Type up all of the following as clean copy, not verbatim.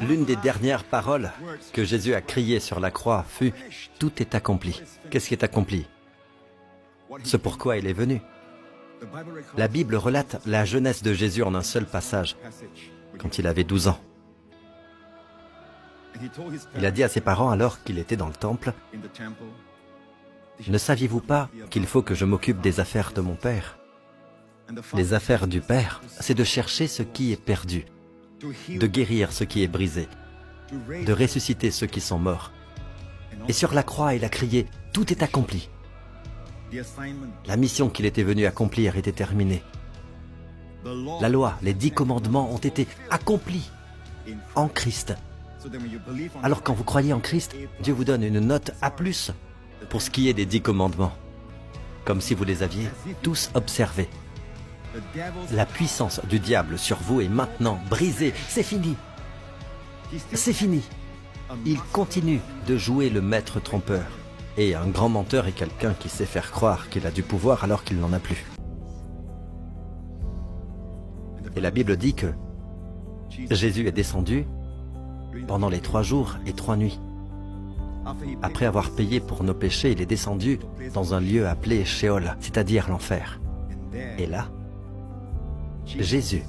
L'une des dernières paroles que Jésus a criées sur la croix fut « Tout est accompli ». Qu'est-ce qui est accompli? Ce pourquoi il est venu. La Bible relate la jeunesse de Jésus en un seul passage, quand il avait 12 ans. Il a dit à ses parents alors qu'il était dans le temple, « Ne saviez-vous pas qu'il faut que je m'occupe des affaires de mon Père ?» Les affaires du Père, c'est de chercher ce qui est perdu, de guérir ce qui est brisé, de ressusciter ceux qui sont morts. Et sur la croix, il a crié, « Tout est accompli ». La mission qu'il était venu accomplir était terminée. La loi, les 10 commandements ont été accomplis en Christ. Alors quand vous croyez en Christ, Dieu vous donne une note A+, pour ce qui est des 10 commandements, comme si vous les aviez tous observés. La puissance du diable sur vous est maintenant brisée, c'est fini. C'est fini. Il continue de jouer le maître trompeur. Et un grand menteur est quelqu'un qui sait faire croire qu'il a du pouvoir alors qu'il n'en a plus. Et la Bible dit que Jésus est descendu pendant les 3 jours et 3 nuits. Après avoir payé pour nos péchés, il est descendu dans un lieu appelé Sheol, c'est-à-dire l'enfer. Et là, Jésus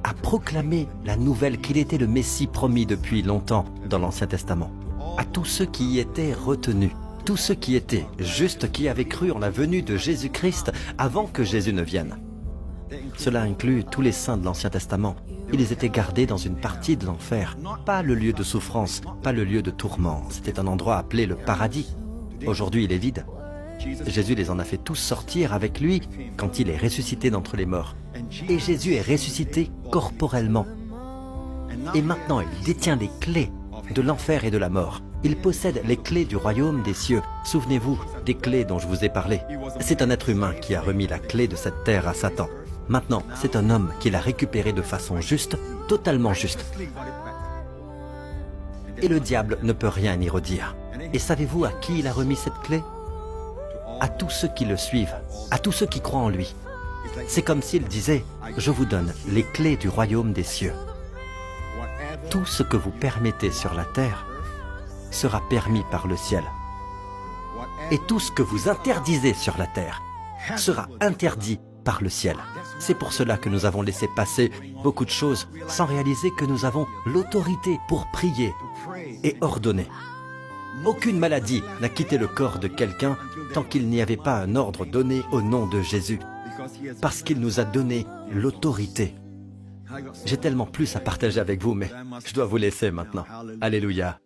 a proclamé la nouvelle qu'il était le Messie promis depuis longtemps dans l'Ancien Testament. À tous ceux qui y étaient retenus, tous ceux qui étaient justes, qui avaient cru en la venue de Jésus-Christ avant que Jésus ne vienne. Cela inclut tous les saints de l'Ancien Testament. Ils étaient gardés dans une partie de l'enfer, pas le lieu de souffrance, pas le lieu de tourment. C'était un endroit appelé le paradis. Aujourd'hui, il est vide. Jésus les en a fait tous sortir avec lui quand il est ressuscité d'entre les morts. Et Jésus est ressuscité corporellement. Et maintenant, il détient les clés de l'enfer et de la mort. Il possède les clés du royaume des cieux. Souvenez-vous des clés dont je vous ai parlé. C'est un être humain qui a remis la clé de cette terre à Satan. Maintenant, c'est un homme qui l'a récupérée de façon juste, totalement juste. Et le diable ne peut rien y redire. Et savez-vous à qui il a remis cette clé? À tous ceux qui le suivent, à tous ceux qui croient en lui. C'est comme s'il disait, je vous donne les clés du royaume des cieux. Tout ce que vous permettez sur la terre sera permis par le ciel. Et tout ce que vous interdisez sur la terre sera interdit par le ciel. C'est pour cela que nous avons laissé passer beaucoup de choses sans réaliser que nous avons l'autorité pour prier et ordonner. Aucune maladie n'a quitté le corps de quelqu'un tant qu'il n'y avait pas un ordre donné au nom de Jésus, parce qu'il nous a donné l'autorité. J'ai tellement plus à partager avec vous, mais je dois vous laisser maintenant. Alléluia.